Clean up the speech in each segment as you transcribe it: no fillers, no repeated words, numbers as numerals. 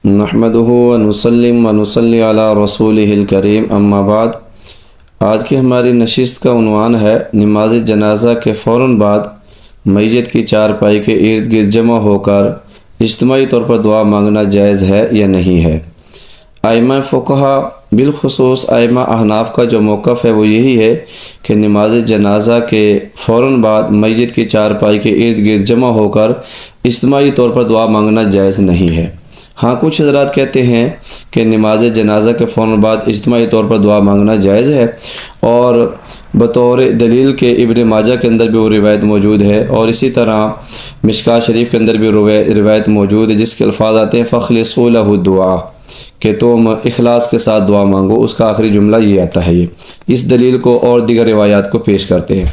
نحمدہ ونسلم ونصلی علی رسولہ الکریم اما بعد۔ آج کی ہماری نشست کا عنوان ہے نماز جنازہ کے فوراً بعد میت کی چارپائی کے ارد گرد جمع ہو کر اجتماعی طور پر دعا مانگنا جائز ہے یا نہیں ہے۔ ائمہ فقہا بالخصوص ائمہ احناف کا جو موقف ہے وہ یہی ہے کہ نماز جنازہ کے فوراً بعد میت کی چارپائی کے ارد گرد جمع ہو کر اجتماعی طور پر دعا مانگنا جائز نہیں ہے۔ ہاں، کچھ حضرات کہتے ہیں کہ نماز جنازہ کے فوراً بعد اجتماعی طور پر دعا مانگنا جائز ہے، اور بطور دلیل کے ابن ماجہ کے اندر بھی وہ روایت موجود ہے، اور اسی طرح مشکوٰۃ شریف کے اندر بھی روایت موجود ہے جس کے الفاظ آتے ہیں فَخْلِصُوا لَهُ الدُّعَاء، کہ تم اخلاص کے ساتھ دعا مانگو۔ اس کا آخری جملہ یہ آتا ہے۔ اس دلیل کو اور دیگر روایات کو پیش کرتے ہیں۔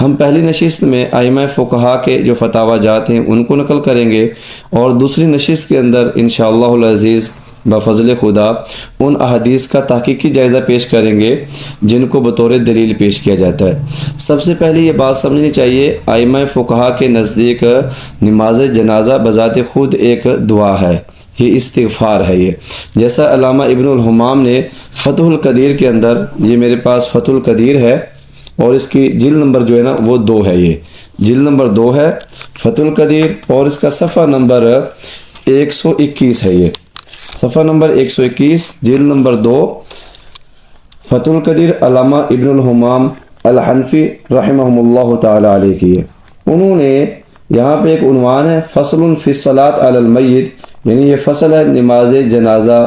ہم پہلی نشست میں ائمہ فقہا کے جو فتاوی جات ہیں ان کو نقل کریں گے، اور دوسری نشست کے اندر انشاءاللہ العزیز بفضل خدا ان احادیث کا تحقیقی جائزہ پیش کریں گے جن کو بطور دلیل پیش کیا جاتا ہے۔ سب سے پہلے یہ بات سمجھنی چاہیے، ائمہ فقہا کے نزدیک نماز جنازہ بذات خود ایک دعا ہے، یہ استغفار ہے۔ یہ جیسا علامہ ابن الحمام نے فتح القدیر کے اندر، یہ میرے پاس فتح القدیر ہے اور اس کی جلد نمبر جو ہے نا وہ 2 ہے، یہ جلد نمبر 2 ہے فتح القدیر، اور اس کا صفحہ نمبر 121 ہے۔ یہ صفحہ نمبر 121 جلد نمبر 2 فتح القدیر علامہ ابن الحمام الحنفی رحمہم اللہ تعالی علیہ کی ہے۔ انہوں نے یہاں پہ ایک عنوان ہے فصل فی الصلاۃ علی المیت، یعنی یہ فصل ہے نماز جنازہ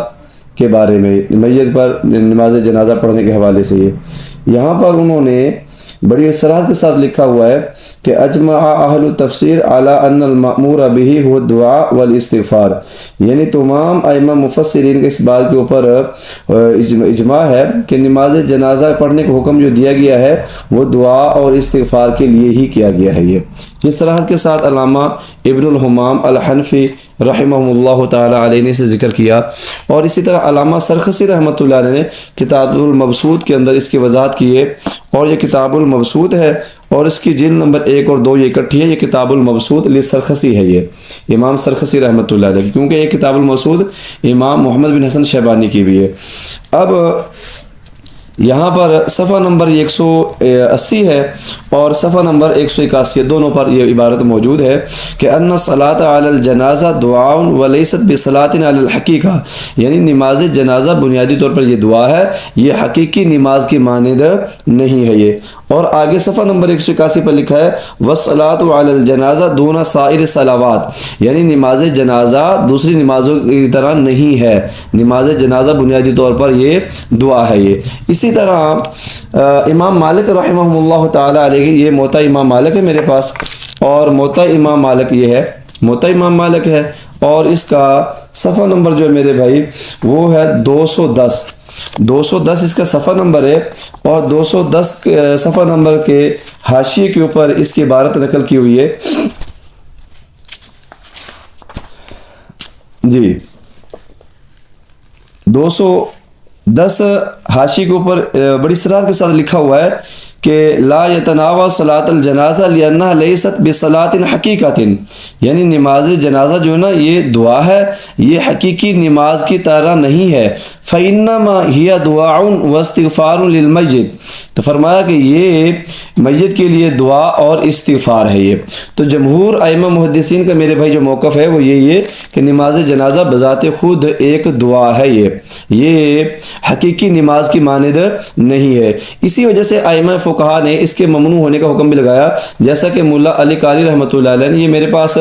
کے بارے میں، میت پر نماز جنازہ پڑھنے کے حوالے سے۔ یہاں پر انہوں نے بڑی اصرار کے ساتھ لکھا ہوا ہے کہ اجمع اہل التفسیر علی ان المأمور بہ هو الدعاء والاستغفار، یعنی تمام ائمہ مفسرین کے اس بات کے اوپر اجماع ہے کہ نماز جنازہ پڑھنے کا حکم جو دیا گیا ہے وہ دعا اور استغفار کے لیے ہی کیا گیا ہے۔ یہ صراحت کے ساتھ علامہ ابن الحمام الحنفی رحمہ اللہ تعالی علیہ نے سے ذکر کیا، اور اسی طرح علامہ سرخسی رحمۃ اللہ علیہ نے کتاب المبسوط کے اندر اس کی وضاحت کی ہے، اور یہ کتاب المبسوط ہے اور اس کی جلد نمبر 1 اور 2 یہ اکٹھی ہے۔ یہ کتاب المبسوط لسرخسی ہے، یہ امام سرخسی رحمۃ اللہ علیہ، کیونکہ یہ کتاب المبسوط امام محمد بن حسن شیبانی کی بھی ہے۔ اب یہاں پر صفحہ نمبر 180 ہے اور صفحہ نمبر 181 دونوں پر یہ عبارت موجود ہے کہ ان الصلاۃ علی الجنازہ دعاء ولیست بصلاۃ علی الحقیقہ، یعنی نماز جنازہ بنیادی طور پر یہ دعا ہے، یہ حقیقی نماز کی مانند نہیں ہے۔ یہ اور آگے صفحہ نمبر 181 پر لکھا ہے والصلاۃ علی الجنازہ دون سائر الصلوات، یعنی نماز جنازہ دوسری نمازوں کی طرح نہیں ہے، نماز جنازہ بنیادی طور پر یہ دعا ہے۔ یہ اسی طرح امام مالک رحمہ اللہ تعالی علیہ، یہ موطا امام مالک ہے میرے پاس، اور موطا امام مالک یہ ہے، موطا امام مالک ہے، اور اس کا صفحہ نمبر جو ہے میرے بھائی وہ ہے 210 اس کا صفحہ نمبر ہے، اور 210 صفحہ نمبر کے حاشیے کے اوپر اس کی عبارت نقل کی ہوئی ہے۔ جی 210 حاشیے کے اوپر بڑی صراحت کے ساتھ لکھا ہوا ہے کہ لا یتناول صلاۃ الجنازہ لانها لیست بصلاۃ حقیقۃ، یعنی نماز جنازہ جو ہے نا یہ دعا ہے، یہ حقیقی نماز کی طرح نہیں ہے۔ فانما هي دعاء واستغفار للمیت، تو فرمایا کہ یہ میت کے لیے دعا اور استغفار ہے۔ یہ تو جمہور ائمہ محدثین کا میرے بھائی جو موقف ہے وہ یہی ہے کہ نماز جنازہ بذات خود ایک دعا ہے، یہ حقیقی نماز کی مانند نہیں ہے۔ اسی وجہ سے ائمہ فقہا نے اس کے ممنوع ہونے کا حکم بھی لگایا، جیسا کہ ملا علی قاری رحمۃ اللہ علیہ نے، یہ میرے پاس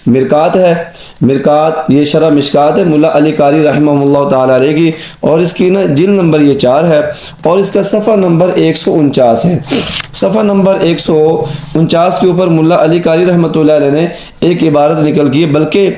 مرکات ہے، مرکات یہ شرح مشکات ہے ملا علی قاری رحمہ اللہ تعالی علیہ کی، اور اس کی نا جلد نمبر یہ 4 ہے، اور اس کا صفحہ نمبر 149 ہے۔ صفحہ نمبر 149 کے اوپر ملا علی قاری رحمۃ اللہ علیہ نے ایک عبارت نکل کی ہے، بلکہ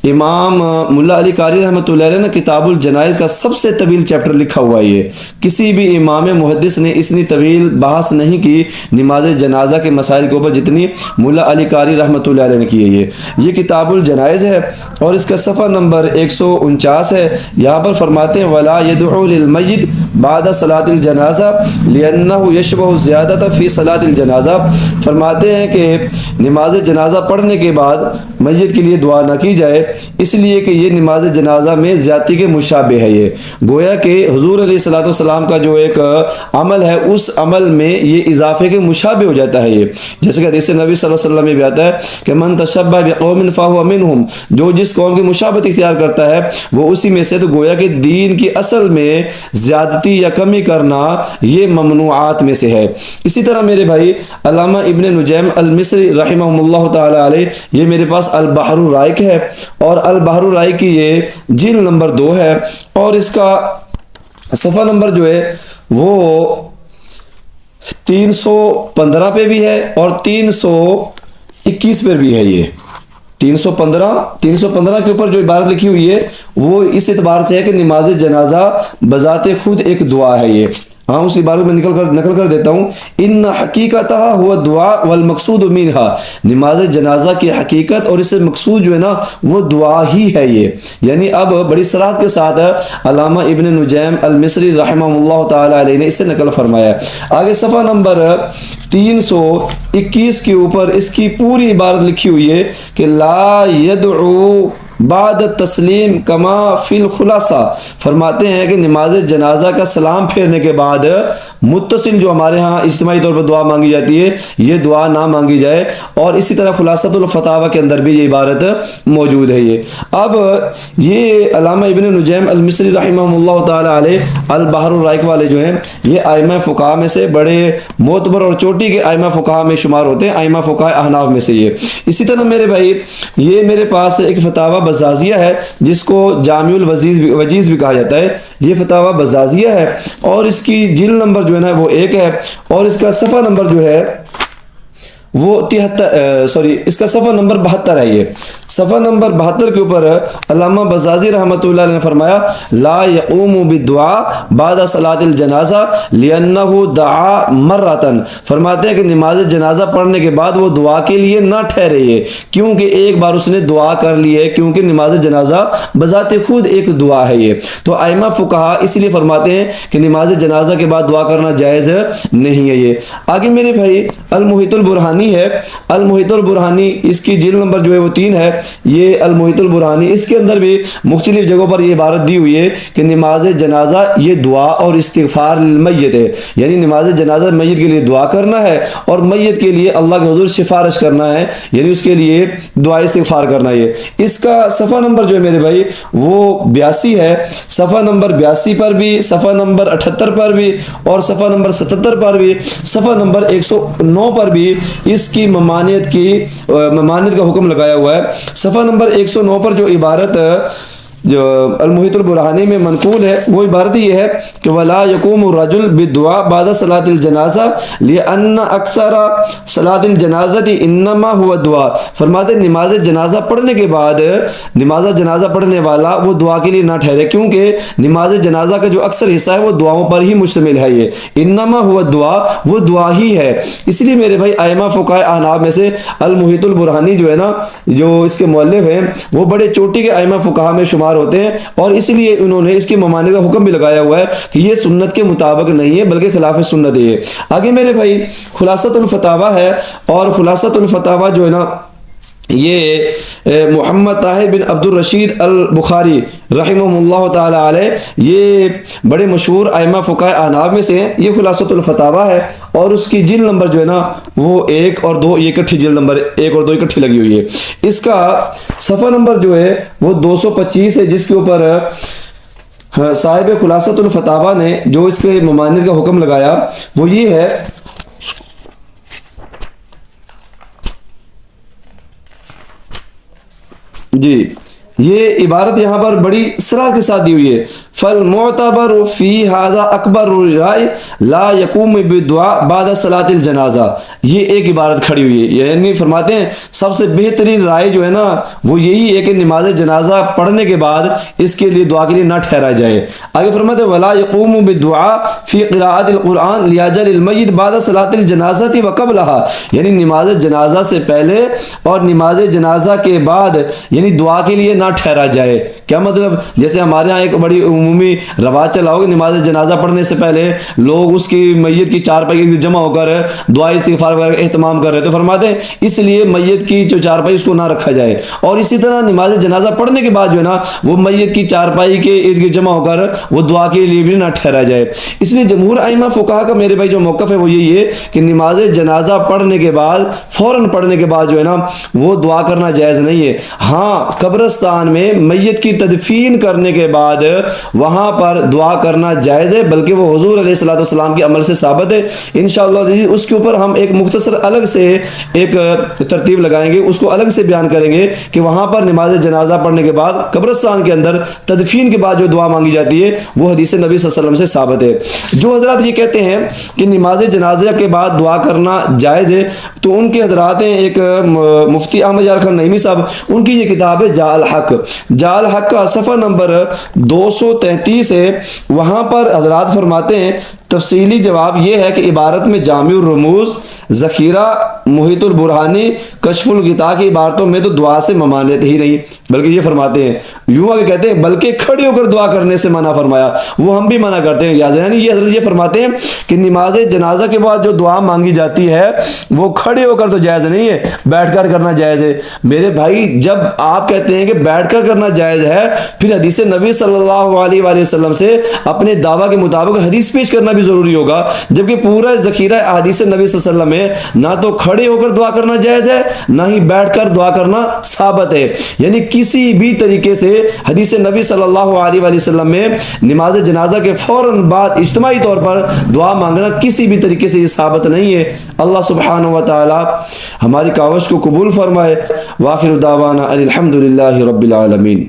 امام ملا علی قاری رحمۃ اللہ علیہ نے کتاب الجنائز کا سب سے طویل چیپٹر لکھا ہوا ہے۔ یہ کسی بھی امام محدث نے اتنی طویل بحث نہیں کی نماز جنازہ کے مسائل کے اوپر جتنی ملا علی قاری رحمۃ اللہ علیہ نے کی ہے۔ یہ کتاب الجنائز ہے اور اس کا صفحہ نمبر 149 ہے۔ یہاں پر فرماتے ہیں ولا يدعو للمیت بعد صلاۃ الجنازہ لأنہ یشبہ زیادۃ فی صلاۃ الجنازہ، فرماتے ہیں کہ نماز جنازہ پڑھنے کے بعد میت کے لیے دعا نہ کی جائے اس لیے کہ یہ نماز جنازہ میں زیادتی کے مشابہ ہے۔ یہ گویا کہ حضور علیہ الصلوۃ والسلام کا جو ایک عمل ہے اس عمل میں یہ اضافے کے مشابہ ہو جاتا ہے۔ یہ جیسے کہ حدیث نبی صلی اللہ علیہ وسلم میں بھی آتا ہے کہ من تشبہ بقوم فہو منہم، جو جس قوم کی مشابہت اختیار کرتا ہے وہ اسی میں سے۔ تو گویا کہ دین کی اصل میں زیادتی یا کمی کرنا یہ ممنوعات میں سے ہے۔ اسی طرح میرے بھائی علامہ ابن نجیم المصری رحمہ اللہ تعالی علیہ، یہ میرے پاس البحر الرائق ہے اور البحر الرائق کی یہ جلد نمبر 2 ہے اور اس کا صفحہ نمبر جو ہے وہ 315 پہ بھی ہے اور 321 پہ بھی ہے۔ یہ 315 کے اوپر جو عبارت لکھی ہوئی ہے وہ اس اعتبار سے ہے کہ نماز جنازہ بذات خود ایک دعا ہے۔ یہ اس عبارت میں نقل کر دیتا ہوں، ان حقیقتہ ہوا دعا والمقصود منہا، نماز جنازہ کی حقیقت اور اس سے مقصود جو ہے نا وہ دعا ہی ہے۔ یہ یعنی اب بڑی صراحت کے ساتھ علامہ ابن نجیم المصری رحمہ اللہ تعالی علیہ نے اسے نقل فرمایا۔ آگے صفحہ نمبر 321 کے اوپر اس کی پوری عبارت لکھی ہوئی ہے کہ لا یدعو بعد تسلیم کما فی الخلاصہ، فرماتے ہیں کہ نماز جنازہ کا سلام پھیرنے کے بعد متصل جو ہمارے ہاں اجتماعی طور پر دعا مانگی جاتی ہے یہ دعا نہ مانگی جائے، اور اسی طرح خلاصۃ الفتاوی کے اندر بھی یہ عبارت موجود ہے۔ یہ اب یہ علامہ ابن نجیم المصری رحمہ اللہ تعالی علیہ البحر الرائق والے جو ہیں یہ ائمہ فقہاء میں سے بڑے معتبر اور چوٹی کے ائمہ فقہاء میں شمار ہوتے ہیں، ائمہ فقہاء احناف میں سے۔ یہ اسی طرح میرے بھائی یہ میرے پاس ایک فتاوی بزازیہ ہے جس کو جامع الوجیز بھی کہا جاتا ہے۔ یہ فتاوی بزازیہ ہے اور اس کی جلد نمبر جو ہے نا وہ 1 ہے اور اس کا صفحہ نمبر جو ہے وہ اس کا صفحہ نمبر 72 ہے۔ یہ صفحہ نمبر 72 کے اوپر علامہ بزازی رحمۃ اللہ علیہ نے فرمایا لا یقوم بالدعاء بعد صلاۃ الجنازہ لأنہ دعا مرتن، فرماتے ہیں کہ نماز جنازہ پڑھنے کے بعد وہ دعا کے لیے نہ ٹھہرے یہ، کیونکہ ایک بار اس نے دعا کر لی ہے، کیونکہ نماز جنازہ بذات خود ایک دعا ہے۔ یہ تو ائمہ فقہاء اس لیے فرماتے ہیں کہ نماز جنازہ کے بعد دعا کرنا جائز نہیں ہے۔ یہ آگے میرے بھائی المحیط البرہانی ہے، المحیط البرہانی اس کی جلد نمبر جو ہے وہ 3 ہے۔ یہ المحیط البرہانی اس کے اندر بھی مختلف جگہوں پر یہ عبارت دی ہوئی ہے کہ نماز جنازہ یہ دعا اور استغفار للمیت ہے، یعنی نماز جنازہ میت کے لیے دعا کرنا ہے اور میت کے لیے اللہ کے حضور سفارش کرنا ہے، یعنی اس کے لیے دعا استغفار کرنا ہے۔ اس کا صفحہ نمبر جو ہے میرے بھائی وہ 82 ہے، صفحہ نمبر 82 پر بھی، صفحہ نمبر 78 پر بھی اور صفحہ نمبر 77 پر بھی، صفحہ نمبر 109 پر بھی اس کی ممانعت کا حکم لگایا ہوا ہے۔ صفحہ نمبر 109 پر جو عبارت جو المحیط البرہانی میں منقول ہے وہ عبارت یہ ہے کہ ولا یقوم الرجل بالدعاء بعد صلاۃ الجنازہ لأن اکثر صلاۃ الجنازہ انما هو دعاء، فرماتے نماز جنازہ پڑھنے کے بعد نماز جنازہ پڑھنے والا وہ دعا کے لیے نہ ٹھہرے، کیونکہ نماز جنازہ کا جو اکثر حصہ ہے وہ دعاؤں پر ہی مشتمل ہے۔ یہ انما هو دعاء، وہ دعا ہی ہے۔ اس لیے میرے بھائی ائمہ فقہاء احناف میں سے المحیط البرہانی جو ہے نا جو اس کے مؤلف ہیں وہ بڑے چوٹی کے ائمہ فقہاء میں شمار ہوتے ہیں اور اس لیے انہوں نے اس کی ممانعت کا حکم بھی لگایا ہوا ہے کہ یہ سنت کے مطابق نہیں ہے بلکہ خلاف سنت ہے۔ آگے میرے بھائی خلاصۃ الفتاوی ہے اور خلاصۃ الفتاوی جو ہے نا یہ محمد طاہر بن عبد الرشید البخاری رحمہ اللہ تعالی علیہ یہ بڑے مشہور ائمہ فقہاء احناف میں سے ہیں۔ یہ خلاصۃ الفتاوی ہے اور اس کی جلد نمبر جو ہے نا وہ 1 اور 2 یہ اکٹھی جلد نمبر 1 اور 2 اکٹھی لگی ہوئی ہے۔ اس کا صفحہ نمبر جو ہے وہ 225 ہے جس کے اوپر صاحب خلاصۃ الفتاوی نے جو اس کے ممانعت کا حکم لگایا وہ یہ ہے جی، یہ عبارت یہاں پر بڑی صراحت کے ساتھ دی ہوئی ہے فالمعتبر فی ھذا اکبر الرائے لا یقوم بالدعاء بعد صلاۃ الجنازہ، یہ ایک عبارت کھڑی ہوئی ہے، یعنی فرماتے ہیں سب سے بہترین رائے جو ہے نا وہ یہی ہے کہ نماز جنازہ پڑھنے کے بعد اس کے لیے دعا کے لیے نہ ٹھہرا جائے۔ آگے فرماتے ہیں ولا یقوم بالدعاء فی قراءۃ القرآن لیاجل المیت بعد صلاۃ الجنازہ وقبلها، یعنی نماز جنازہ سے پہلے اور نماز جنازہ کے بعد یعنی دعا کے لیے نہ ٹھہرا جائے۔ کیا مطلب؟ جیسے ہمارے ہاں ایک بڑی عمومی رواج چلا ہوگا نماز جنازہ پڑھنے سے پہلے لوگ اس کی میت کی چارپائی کے جمع ہو کر دعا استغفار وغیرہ اہتمام کر رہے ہیں، تو فرماتے ہیں اس لیے میت کی جو چارپائی اس کو نہ رکھا جائے، اور اسی طرح نماز جنازہ پڑھنے کے بعد جو ہے نا وہ میت کی چارپائی کے ارد گرد جمع ہو کر وہ دعا کے لیے بھی نہ ٹھہرا جائے۔ اس لیے جمہور ائمہ فقہا کا میرے بھائی جو موقف ہے وہ یہی ہے کہ نماز جنازہ پڑھنے کے بعد فوراً پڑھنے کے بعد جو ہے نا وہ دعا کرنا جائز نہیں ہے۔ ہاں قبرستان میں میت کی تدفین کرنے کے بعد وہاں پر دعا کرنا جائز ہے، بلکہ وہ حضور علیہ الصلوۃ والسلام کے عمل سے ثابت ہے۔ انشاءاللہ اس کے اوپر ہم ایک مختصر الگ سے ایک ترتیب لگائیں گے، اس کو الگ سے بیان کریں گے کہ وہاں پر نماز جنازہ پڑھنے کے بعد قبرستان کے اندر تدفین کے بعد جو دعا مانگی جاتی ہے وہ حدیث نبی صلی اللہ علیہ وسلم سے ثابت ہے۔ جو حضرات یہ کہتے ہیں کہ نماز جنازہ کے بعد دعا کرنا جائز ہے، تو ان کے حضرات ہیں ایک مفتی احمد یار خان نعیمی صاحب، ان کی یہ کتاب ہے جاء الحق، جاء الحق کا صفحہ نمبر 233 ہے، وہاں پر حضرات فرماتے ہیں تفصیلی جواب یہ ہے کہ عبارت میں جامع الرموز، ذخیرہ محیط البرہانی، کشف الغطاء کی عبارتوں میں تو دعا سے ممانعت ہی نہیں، بلکہ یہ فرماتے ہیں یوں آگے کہتے ہیں بلکہ کھڑے ہو کر دعا کرنے سے منع فرمایا، وہ ہم بھی منع کرتے ہیں، یعنی یہ حضرت یہ فرماتے ہیں کہ نماز جنازہ کے بعد جو دعا مانگی جاتی ہے وہ کھڑے ہو کر تو جائز نہیں ہے، بیٹھ کر کرنا جائز ہے۔ میرے بھائی جب آپ کہتے ہیں کہ بیٹھ کر کرنا جائز ہے، پھر حدیث نبی صلی اللہ علیہ وآلہ وسلم سے اپنے دعویٰ کے مطابق حدیث پیش کرنا بھی ضروری ہوگا، جبکہ پورا ذخیرہ احادیث نبی صلی اللہ علیہ وسلم میں نہ تو کھڑے ہو کر دعا کرنا جائز ہے، نہ ہی بیٹھ کر دعا کرنا ثابت ہے، یعنی کسی بھی طریقے سے حدیث نبی صلی اللہ علیہ وآلہ وسلم میں نماز جنازہ کے فوراً بعد اجتماعی طور پر دعا مانگنا کسی بھی طریقے سے یہ ثابت نہیں ہے۔ اللہ سبحانہ و تعالی ہماری کاوش کو قبول فرمائے۔ وآخر دعوانا الحمدللہ رب العالمین۔